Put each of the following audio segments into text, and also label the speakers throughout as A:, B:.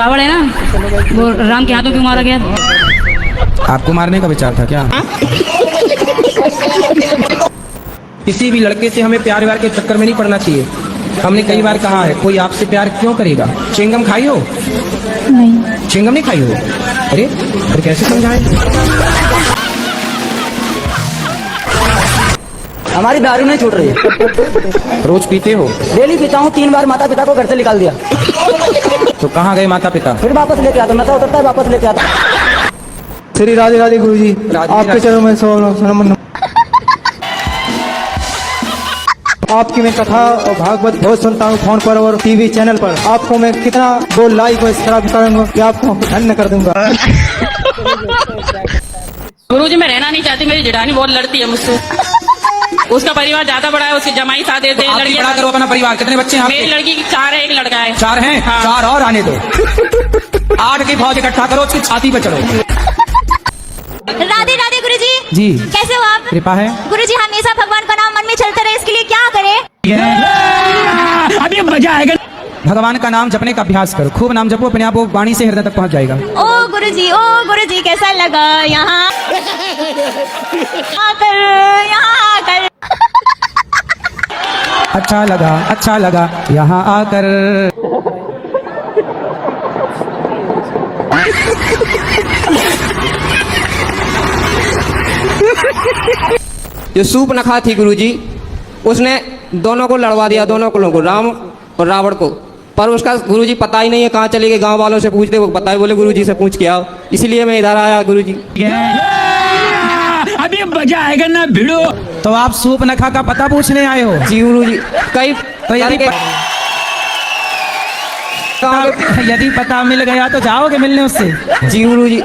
A: रावण है ना, वो राम के हाथों क्यों मारा गया?
B: आपको मारने का विचार था क्या? किसी भी लड़के से हमें प्यार व्यार के चक्कर में नहीं पड़ना चाहिए। हमने कई बार कहा है, कोई आपसे प्यार क्यों करेगा? चिंगम खाई हो?
A: नहीं।
B: चिंगम नहीं खाई हो? अरे फिर कैसे समझाएं?
C: हमारी दारू नहीं छूट रही है।
B: रोज पीते हो?
C: डेली पीता हूँ। 3 बार माता पिता को घर से निकाल दिया।
B: तो कहाँ गए माता पिता?
C: फिर वापस लेके आता, नशा उतरता है वापस लेके आता।
D: श्री राधे राधे गुरु जी, आपके चरणों में नमन। आपकी मैं कथा और भागवत बहुत सुनता हूँ फोन पर और टीवी चैनल पर। आपको मैं कितना दो लाइक और सब्सक्राइब करूंगा कि आपको धन्य कर दूंगा।
E: गुरुजी मैं रहना नहीं चाहती, मेरी जेठानी बहुत लड़ती है मुझसे। उसका परिवार ज्यादा बड़ा है, उसके जमाई साथ देते हैं।
B: आप बड़ा करो अपना परिवार। कितने बच्चे हैं आपके?
E: मेरी लड़की की 4 है, एक लड़का है।
B: 4 हैं?
E: हाँ।
B: 4 और आने दो। 8 की फौज इकट्ठा करो, उसकी छाती पे चढ़ो।
F: राधे राधे गुरुजी।
B: जी
F: कैसे हो आप?
B: कृपा है
F: गुरुजी, हमेशा भगवान का नाम मन में चलता रहे, इसके लिए क्या करें?
B: अभी मजा आएगा। भगवान का नाम जपने का अभ्यास करो, खूब नाम जपो, अपने आप वो वाणी से हृदय तक पहुंच जाएगा।
F: ओ गुरुजी कैसा लगा यहाँ आकर, यहाँ आकर।
B: अच्छा लगा यहाँ आकर।
G: जो सूर्पनखा थी गुरुजी, उसने दोनों को लड़वा दिया, दोनों को, राम और रावण को। पर उसका गुरुजी पता ही नहीं है कहाँ चले गए। गांव वालों से पूछते, वो बताए, बोले गुरुजी से पूछ के आओ। इसलिए मैं इधर आया गुरुजी।
B: अभी मजा आएगा ना भिड़ो। तो आप सूर्पनखा का पता पूछने आए हो?
G: जी गुरुजी। कई
B: तो यदि पता मिल गया तो जाओगे मिलने उससे?
G: जी गुरुजी।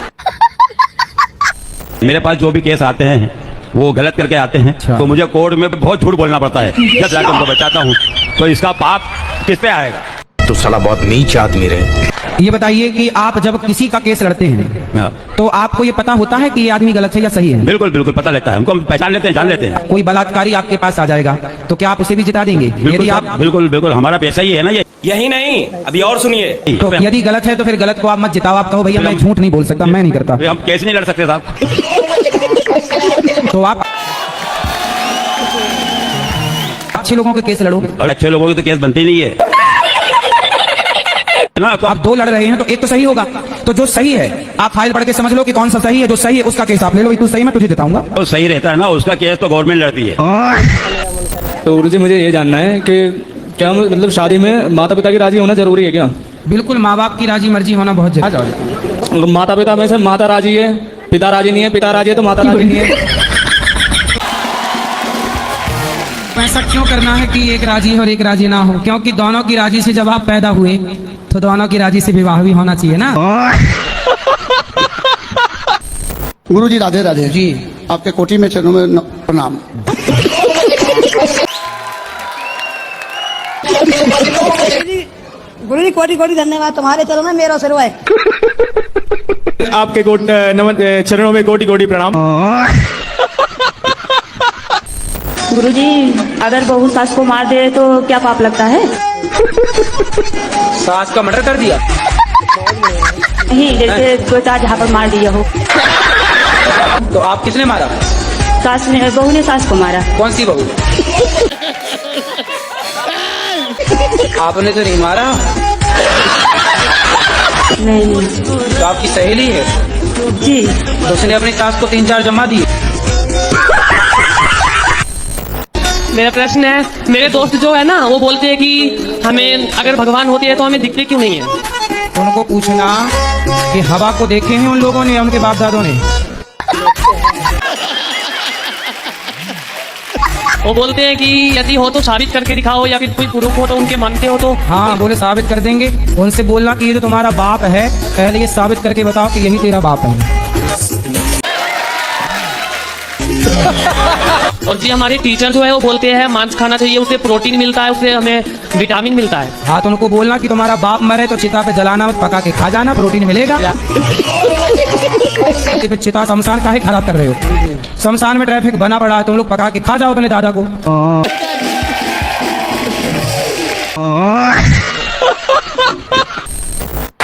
H: मेरे पास जो भी केस आते हैं वो गलत करके आते हैं।
B: अच्छा।
H: तो मुझे कोर्ट में बहुत झूठ बोलना पड़ता है जब जाकर उनको बचाता हूँ। तो इसका पाप किस पे आएगा?
I: तो साला बहुत नीच आदमी रहे।
B: ये बताइए कि आप जब किसी का केस लड़ते हैं तो आपको ये पता होता है कि ये आदमी गलत है या सही है?
H: बिल्कुल बिल्कुल पता लगता है, हमको पहचान लेते हैं, जान लेते हैं।
B: कोई बलात्कारी आपके पास आ जाएगा तो क्या आप उसे भी जिता देंगे? यदि आप
H: बिल्कुल बिल्कुल हमारा पैसा ही है ना ये।
I: यही नहीं, अभी और सुनिए।
B: तो यदि गलत है तो फिर गलत को आप मत जिताओ। आप कहो भैया मैं झूठ नहीं बोल सकता, मैं नहीं करता।
H: हम केस नहीं लड़ सकते साहब।
B: तो आप अच्छे लोगों के केस लड़ो।
H: और अच्छे लोगों की तो केस बनते ही नहीं है ना। तो
B: आप 2 लड़ रहे हैं तो एक तो सही होगा। तो जो सही है आप फाइल पढ़ के समझ लो कि कौन सा सही है। जो सही है उसका केस आप ले लो। तू सही, मैं तुझे जिताऊंगा।
H: तो सही रहता है ना, उसका केस तो गवर्नमेंट लड़ती है।
D: तो गुरुजी मुझे ये जानना है कि क्या मतलब शादी में माता पिता की राजी होना जरूरी है क्या?
B: बिल्कुल, माँ बाप की राजी मर्जी होना बहुत जरूरी है।
D: माता पिता में से माता राजी है, पिता राजी नहीं है, पिता राजी है तो माता राजी नहीं है।
B: ऐसा क्यों करना है कि एक राजी है और एक राजी ना हो? क्योंकि दोनों की राजी से जब आप पैदा हुए तो दोनों की राजी से विवाह भी होना चाहिए ना।
J: गुरुजी राधे राधे
B: जी।
J: आपके कोटि में चरणों में प्रणाम।
C: गुरुजी कोटि कोटि धन्यवाद, तुम्हारे चरणों में मेरा सिर है।
D: आपके चरणों में कोटि कोटि प्रणाम।
E: गुरुजी अगर बहू सास को मार दे तो क्या पाप लगता है?
B: सास का मर्डर कर दिया?
E: नहीं, जैसे 2-4 जहाँ पर मार दिया हो।
B: तो आप किसने मारा?
E: सास ने, बहू ने सास को मारा।
B: कौन सी बहू? आपने तो नहीं मारा।
E: नहीं।
B: तो आपकी सहेली है?
E: जी।
B: तो उसने अपनी सास को 3-4 जमा दी।
K: मेरा प्रश्न है, मेरे दोस्त जो है ना वो बोलते हैं कि हमें अगर भगवान होते हैं तो हमें दिखते क्यों नहीं है?
B: उनको पूछना कि हवा को देखे हैं उन लोगों ने, उनके बाप दादों ने?
K: वो बोलते हैं कि यदि हो तो साबित करके दिखाओ, या फिर कोई प्रूफ हो तो उनके मानते हो तो।
B: हाँ बोले साबित कर देंगे। उनसे बोलना कि ये जो तुम्हारा बाप है पहले ये साबित करके बताओ कि यही तेरा बाप है।
K: और जी हमारे टीचर जो है वो बोलते हैं मांस खाना चाहिए, उससे प्रोटीन मिलता है, उससे हमें विटामिन मिलता है।
B: हाँ तो उनको बोलना कि तुम्हारा बाप मरे तो चिता पे जलाना मत, पका के खा जाना, प्रोटीन मिलेगा। फिर चिता शमशान काहे खराब कर रहे हो? शमशान में ट्रैफिक बना पड़ा है, तुम लोग पका के खा जाओ अपने दादा को।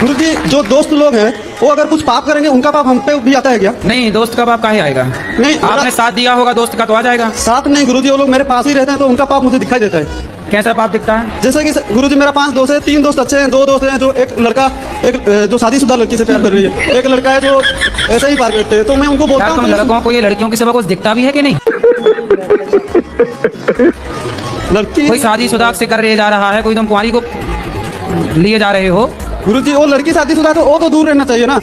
D: गुरु जी जो दोस्त लोग हैं वो अगर कुछ पाप करेंगे उनका पाप हम पे भी आता है क्या?
B: नहीं, दोस्त का पाप काहे आएगा?
D: नहीं,
B: आपने साथ दिया होगा दोस्त का तो आ जाएगा।
D: साथ नहीं गुरु जी, वो लोग मेरे पास ही रहते हैं तो उनका पाप मुझे दिखाई देता है।
B: कैसा पाप दिखता है?
D: जैसे कि गुरु जी मेरा 5 दोस्त है, 3 दोस्त अच्छे हैं, 2 दोस्त हैं जो एक लड़का जो शादीशुदा लड़की से प्यार कर रही है, एक लड़का है जो ऐसे ही पार करते हैं। तो मैं उनको बोलता
B: यार तुम
D: हूँ
B: लड़कों को ये लड़कियों के सिवा कुछ दिखता भी है कि नहीं?
D: लड़की
B: कोई शादीशुदा से कर जा रहा है, कोई तुम कुंवारी को लिए जा रहे हो।
D: गुरु जी वो लड़की शादीशुदा तो वो तो दूर रहना चाहिए ना।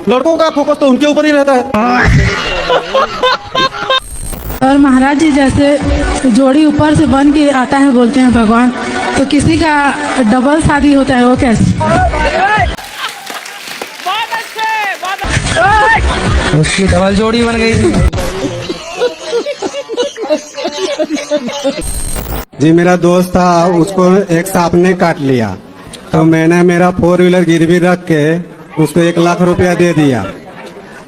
D: लड़कों का फोकस तो उनके ऊपर ही रहता है।
A: और महाराज जी जैसे जोड़ी ऊपर से बन के आता है बोलते हैं भगवान, तो किसी का डबल शादी होता है वो कैसे?
B: उसकी डबल जोड़ी बन गई।
D: जी मेरा दोस्त था, उसको एक सांप ने काट लिया, तो मैंने मेरा 4 व्हीलर गिरवी रख के उसको 1 लाख रुपया दे दिया,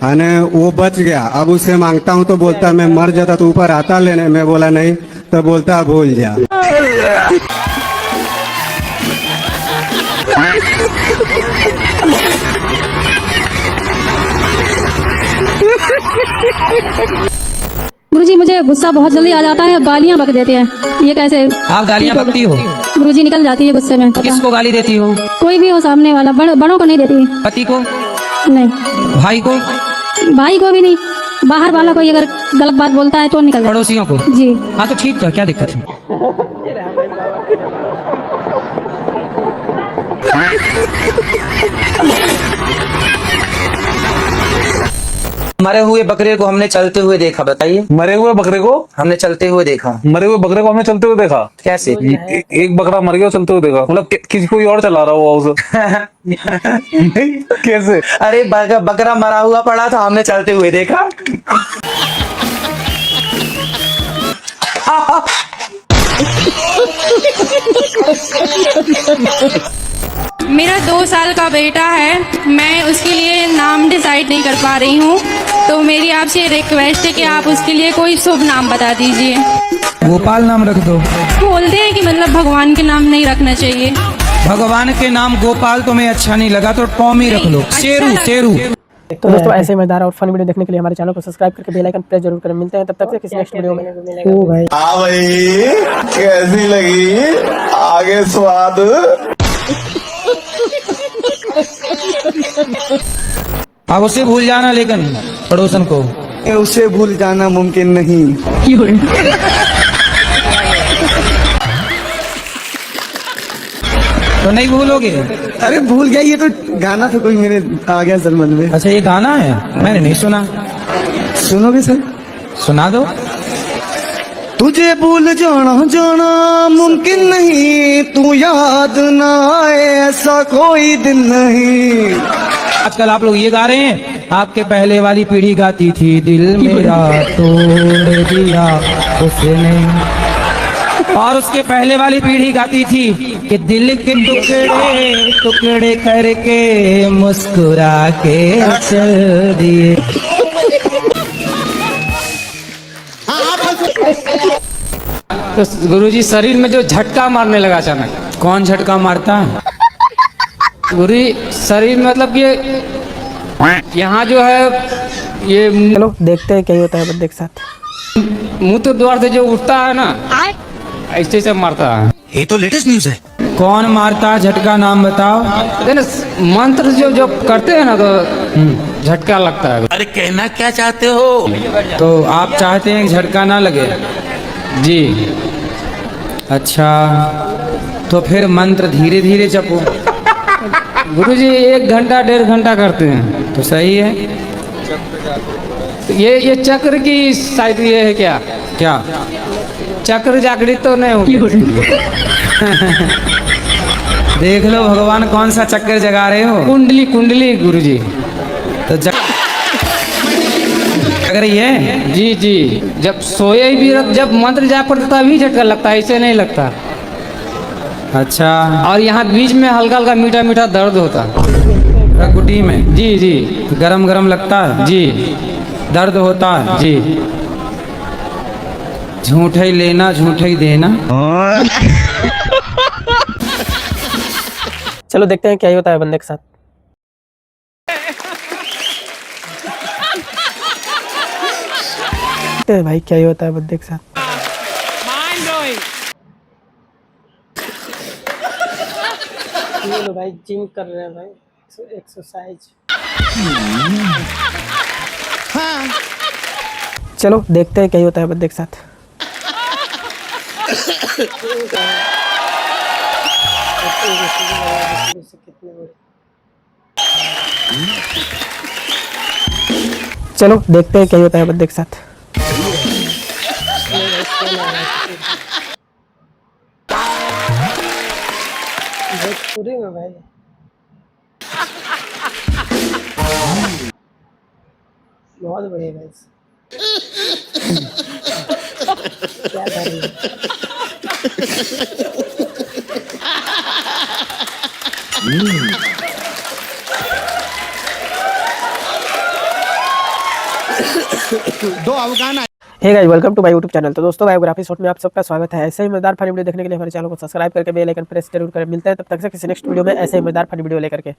D: अने वो बच गया। अब उससे मांगता हूँ तो बोलता मैं मर जाता तो ऊपर आता लेने, मैं बोला नहीं, तो बोलता भूल जा।
A: गुरुजी मुझे गुस्सा बहुत जल्दी आ जाता है, गालियाँ बक देते हैं, ये कैसे?
B: आप गालियाँ बकती हो?
A: गुरुजी निकल जाती है गुस्से में।
B: किसको गाली देती हो?
A: कोई भी हो सामने वाला, बड़ों को नहीं देती।
B: पति को?
A: नहीं।
B: भाई को?
A: भाई को भी नहीं, बाहर वाला कोई अगर गलत बात बोलता है तो निकल जाता।
B: पड़ोसियों को?
A: जी
B: हाँ तो ठीक है, क्या दिक्कत है?
C: मरे हुए बकरे को हमने चलते हुए देखा, बताइए।
L: मरे हुए बकरे को
C: हमने चलते हुए देखा।
L: मरे हुए बकरे को हमने चलते हुए देखा?
C: कैसे?
L: एक बकरा मर गया, चलते हुए देखा, मतलब किसी कोई और चला रहा हुआ उसे। कैसे?
C: अरे बकरा मरा हुआ पड़ा था, हमने चलते हुए देखा।
E: मेरा 2 साल का बेटा है, मैं उसके लिए नाम डिसाइड नहीं कर पा रही हूँ, तो मेरी आपसे रिक्वेस्ट है कि आप उसके लिए कोई शुभ नाम बता दीजिए।
B: गोपाल नाम रख दो।
E: बोलते हैं कि मतलब भगवान के नाम नहीं रखना चाहिए।
B: भगवान के नाम गोपाल तुम्हें अच्छा नहीं लगा तो टॉमी रख लो, शेरू शेरू।
K: तो दोस्तों ऐसे मजेदार और फनी वीडियो देखने के लिए हमारे चैनल को सब्सक्राइब करके बेल आइकन प्रेस जरूर करें। मिलते हैं तब तक के किसी नेक्स्ट वीडियो में। ओ भाई
J: कैसी लगी आगे स्वाद?
B: अब उसे भूल जाना, लेकिन पड़ोसन को
D: उसे भूल जाना मुमकिन नहीं।
B: तो नहीं भूलोगे?
D: अरे भूल गया, ये तो गाना था कोई मेरे आ गया सर मन में।
B: अच्छा ये गाना है, मैंने नहीं सुना।
D: सुनोगे सर?
B: सुना दो।
D: तुझे भूल जाना मुमकिन नहीं, तू याद ना आए ऐसा कोई दिन नहीं।
B: आजकल आप लोग ये गा रहे हैं, आपके पहले वाली पीढ़ी गाती थी, दिल मेरा तोड़ दिया उसने, और उसके पहले वाली पीढ़ी गाती थी कि दिल के टुकड़े टुकड़े करके मुस्कुरा के चल दिए।
K: तो गुरुजी शरीर में जो झटका मारने लगा अचानक।
B: कौन झटका मारता है?
K: गुरुजी शरीर में मतलब ये यहाँ जो है ये, चलो देखते हैं क्या होता है बंदे के साथ। मूत्र द्वार से जो उठता है ना, ऐसे से मारता है।
C: ये तो लेटेस्ट न्यूज है।
B: कौन मारता है? झटका नाम बताओ।
K: मंत्र जो करते हैं ना तो झटका लगता है।
I: अरे कहना क्या चाहते हो?
B: तो आप चाहते हैं कि झटका ना लगे?
K: जी।
B: अच्छा तो फिर मंत्र धीरे धीरे जपो।
K: गुरुजी 1 घंटा 1.5 घंटा करते हैं।
B: तो सही है।
K: ये चक्र की शायद ये है क्या?
B: क्या
K: चक्र जागृत तो नहीं होगी?
B: देख लो भगवान कौन सा चक्कर जगा रहे हो।
K: कुंडली गुरुजी।
B: तो जग रही है?
K: जी जी। जब सोए भी जब मंत्र जाप पड़ता तभी झटका लगता है, ऐसे नहीं लगता।
B: अच्छा।
K: और यहाँ बीच में हल्का हल्का मीठा मीठा दर्द होता है
B: गुटी में?
K: जी जी।
B: गरम गरम लगता है?
K: जी।
B: दर्द होता है?
K: जी।
B: झूठा ही लेना झूठा ही देना।
K: चलो देखते हैं क्या ही होता है बंदे के साथ। देखते हैं भाई क्या ही होता है बंदे के साथ। ये लो भाई जिम कर रहे हैं भाई, एक्सरसाइज। चलो देखते हैं क्या ही होता है बंदे के साथ। चलो देखते हैं क्या ही होता है बंदे के साथ। भोजपुरी में भाई बहुत बढ़िया भाई। क्या कर रही है? Hey guys, welcome to my YouTube channel. तो दोस्तों, बायोग्राफी शॉर्ट में आप सबका स्वागत है। ऐसे ही मजेदार फनी वीडियो देखने के लिए हमारे चैनल को सब्सक्राइब करके बेल आइकन प्रेस जरूर करें। मिलते हैं तब तक से किसी नेक्स्ट वीडियो में ऐसे ही मजेदार फनी वीडियो लेकर के।